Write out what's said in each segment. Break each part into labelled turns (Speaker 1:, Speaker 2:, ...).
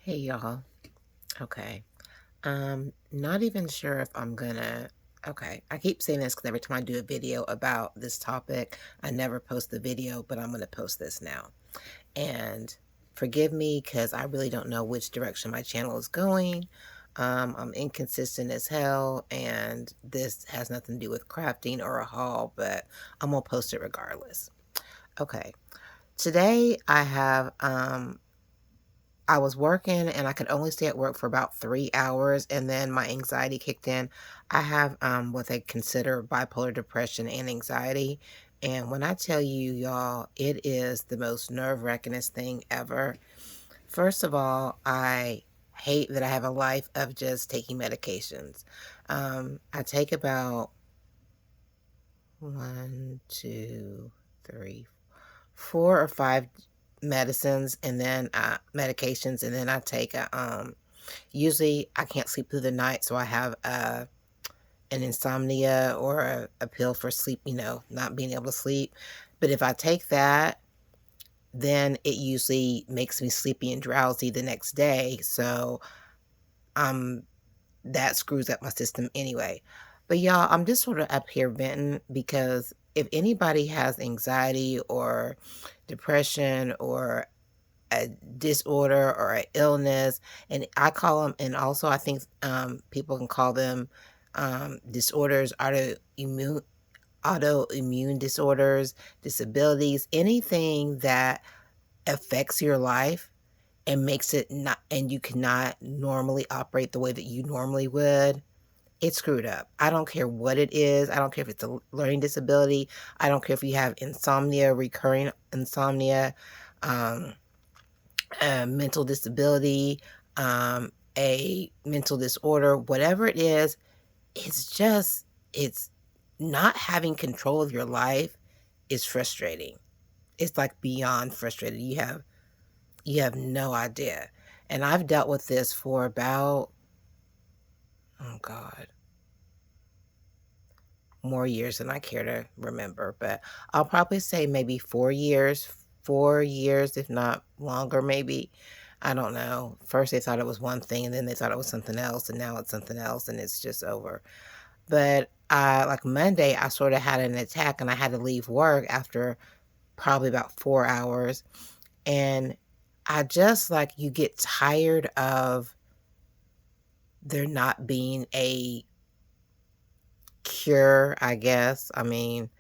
Speaker 1: Hey y'all. Okay. Not even sure if I'm gonna. Okay, I keep saying this because every time I do a video about this topic, I never post the video, but I'm gonna post this now. And forgive me because I really don't know which direction my channel is going. I'm inconsistent as hell, and this has nothing to do with crafting or a haul, but I'm gonna post it regardless. Okay, today I was working and I could only stay at work for about 3 hours, and then my anxiety kicked in. I have what they consider bipolar depression and anxiety. And when I tell you, y'all, it is the most nerve-wrackingest thing ever. First of all, I hate that I have a life of just taking medications. I take about one, two, three, 4 or 5 medicines, and then medications, and then I take usually I can't sleep through the night, so I have an insomnia or a pill for sleep, not being able to sleep. But if I take that, then it usually makes me sleepy and drowsy the next day. So um that screws up my system anyway. But y'all, I'm just sort of up here venting because if anybody has anxiety or depression or a disorder or an illness, and I call them, and also I think people can call them disorders, autoimmune disorders, disabilities, anything that affects your life and makes it not, and you cannot normally operate the way that you normally would. It's screwed up. I don't care what it is. I don't care if it's a learning disability. I don't care if you have insomnia, recurring insomnia, um, a mental disability, a mental disorder, whatever it is. It's not having control of your life is frustrating. It's like beyond frustrated. You have no idea. And I've dealt with this for about, oh God, more years than I care to remember, but I'll probably say maybe 4 years, if not longer, maybe. I don't know. First they thought it was one thing, and then they thought it was something else, and now it's something else, and it's just over. But like Monday, I sort of had an attack, and I had to leave work after probably about 4 hours. And I just like, you get tired of there not being a cure, I guess. I mean,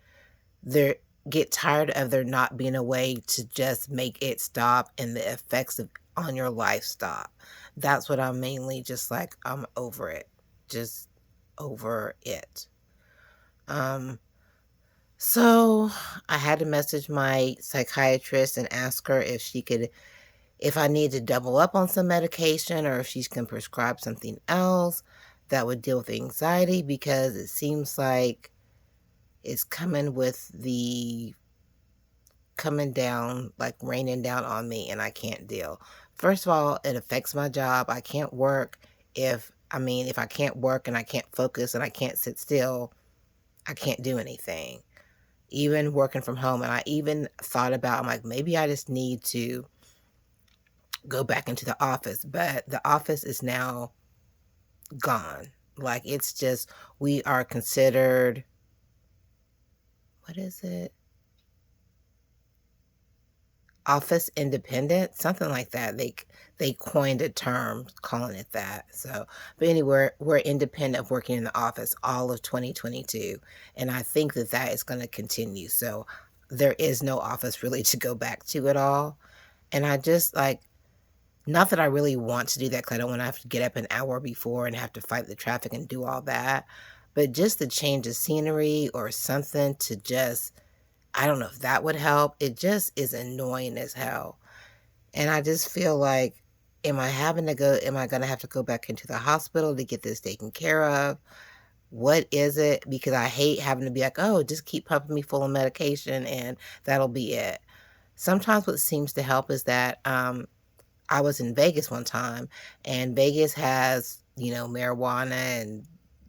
Speaker 1: there get tired of there not being a way to just make it stop and the effects on your life stop. That's what I'm mainly just like, I'm over it. Just over it. Um, so I had to message my psychiatrist and ask her if I need to double up on some medication or if she can prescribe something else that would deal with anxiety, because it seems like it's coming down, like raining down on me, and I can't deal. First of all, it affects my job. I can't work if I can't work and I can't focus and I can't sit still, I can't do anything. Even working from home, and I even thought about, I'm like, maybe I just need to go back into the office, but the office is now gone. Like, it's just, we are considered, what is it? Office independent, something like that. They coined a term calling it that. So, but anyway, we're independent of working in the office all of 2022, and I think that that is going to continue. So, there is no office really to go back to at all. And I just like, not that I really want to do that because I don't want to have to get up an hour before and have to fight the traffic and do all that. But just the change of scenery or something to just, I don't know if that would help. It just is annoying as hell. And I just feel like, am I going to have to go back into the hospital to get this taken care of? What is it? Because I hate having to be like, oh, just keep pumping me full of medication and that'll be it. Sometimes what seems to help is that I was in Vegas one time, and Vegas has, marijuana and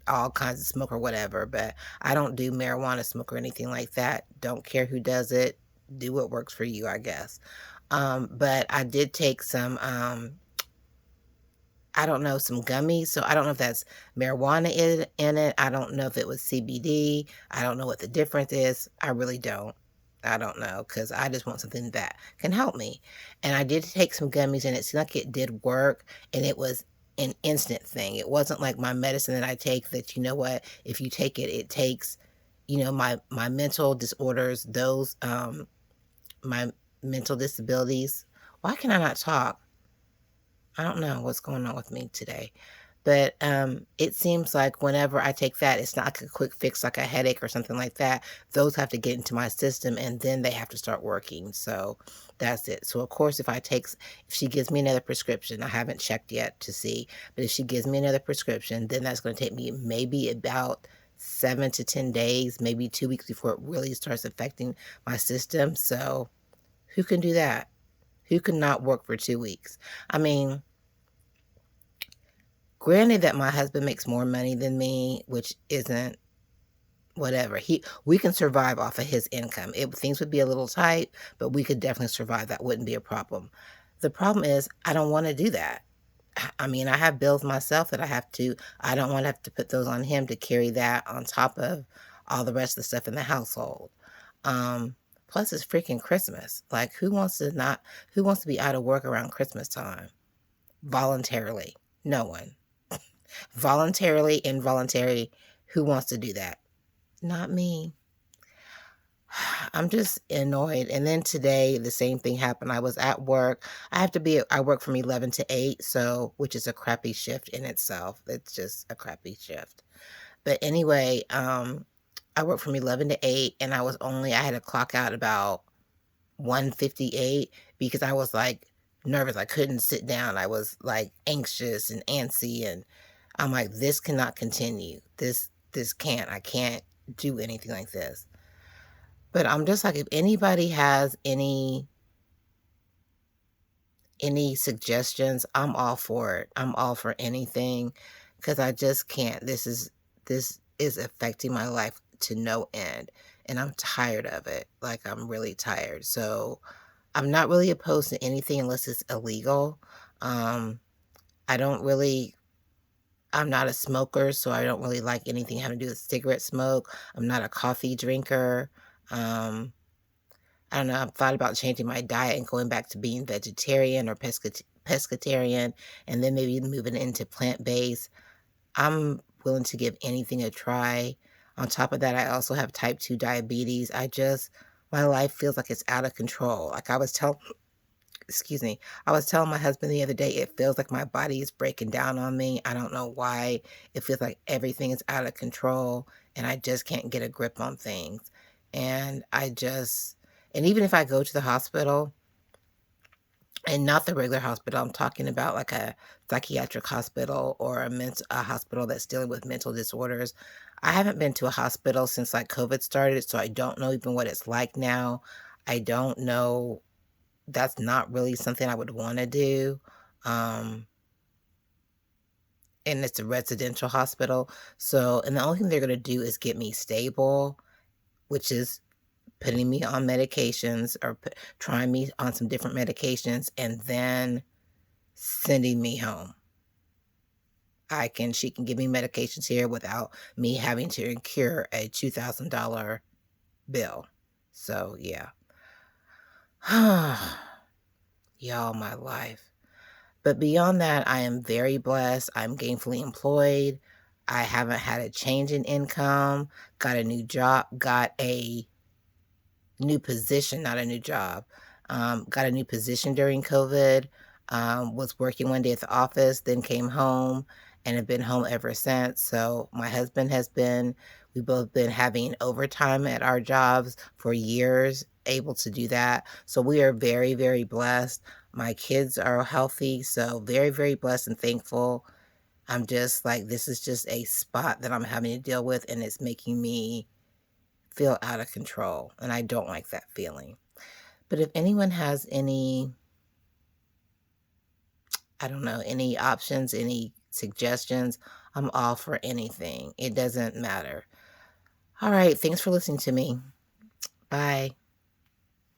Speaker 1: all kinds of smoke or whatever, but I don't do marijuana, smoke, or anything like that. Don't care who does it. Do what works for you, I guess. But I did take some I don't know, some gummies, so I don't know if that's marijuana in it, I don't know if it was CBD, I don't know what the difference is, I really don't. I don't know, because I just want something that can help me, and I did take some gummies, and it seemed like it did work, and it was an instant thing. It wasn't like my medicine that I take that, you know what, if you take it, it takes, my mental disorders, my mental disabilities. Why can I not talk? I don't know what's going on with me today. But, it seems like whenever I take that, it's not like a quick fix, like a headache or something like that. Those have to get into my system, and then they have to start working, so that's it. So, of course, if she gives me another prescription, I haven't checked yet to see, but if she gives me another prescription, then that's gonna take me maybe about 7 to 10 days, maybe 2 weeks before it really starts affecting my system, so who can do that? Who can not work for 2 weeks? I mean, granted that my husband makes more money than me, which isn't whatever. We can survive off of his income. Things would be a little tight, but we could definitely survive. That wouldn't be a problem. The problem is I don't want to do that. I mean, I have bills myself that I don't want to have to put those on him to carry that on top of all the rest of the stuff in the household. Plus it's freaking Christmas. Like who wants to be out of work around Christmas time voluntarily? No one. Voluntarily, involuntary, who wants to do that? Not me. I'm just annoyed. And then today, the same thing happened. I was at work. I work from 11 to 8, so, which is a crappy shift in itself. It's just a crappy shift. But anyway, I work from 11 to 8, and I had to clock out about 1:58 because I was like nervous. I couldn't sit down. I was like anxious and antsy, and I'm like, this cannot continue. This can't. I can't do anything like this. But I'm just like, if anybody has any suggestions, I'm all for it. I'm all for anything because I just can't. This is affecting my life to no end, and I'm tired of it. Like I'm really tired. So I'm not really opposed to anything unless it's illegal. Um, I don't really I'm not a smoker, so I don't really like anything having to do with cigarette smoke. I'm not a coffee drinker. Um, I don't know. I've thought about changing my diet and going back to being vegetarian or pescatarian, and then maybe moving into plant-based. I'm willing to give anything a try. On top of that, I also have type 2 diabetes. My life feels like it's out of control. Excuse me. I was telling my husband the other day, it feels like my body is breaking down on me. I don't know why. It feels like everything is out of control and I just can't get a grip on things. And and even if I go to the hospital, and not the regular hospital, I'm talking about like a psychiatric hospital or a hospital that's dealing with mental disorders. I haven't been to a hospital since like COVID started, so I don't know even what it's like now. I don't know, that's not really something I would wanna do, um, and it's a residential hospital, and the only thing they're gonna do is get me stable, which is putting me on medications or trying me on some different medications and then sending me home. She can give me medications here without me having to incur a $2,000 bill. So, yeah. Y'all, my life. But beyond that, I am very blessed. I'm gainfully employed. I haven't had a change in income, got a new job, got a new position, not a new job. Got a new position during COVID. Was working one day at the office, then came home and have been home ever since. So we've both been having overtime at our jobs for years, able to do that. So we are very, very blessed. My kids are healthy, so very, very blessed and thankful. I'm just like, this is just a spot that I'm having to deal with, and it's making me feel out of control, and I don't like that feeling. But if anyone has I don't know, any options, any suggestions, I'm all for anything. It doesn't matter. All right, thanks for listening to me. Bye.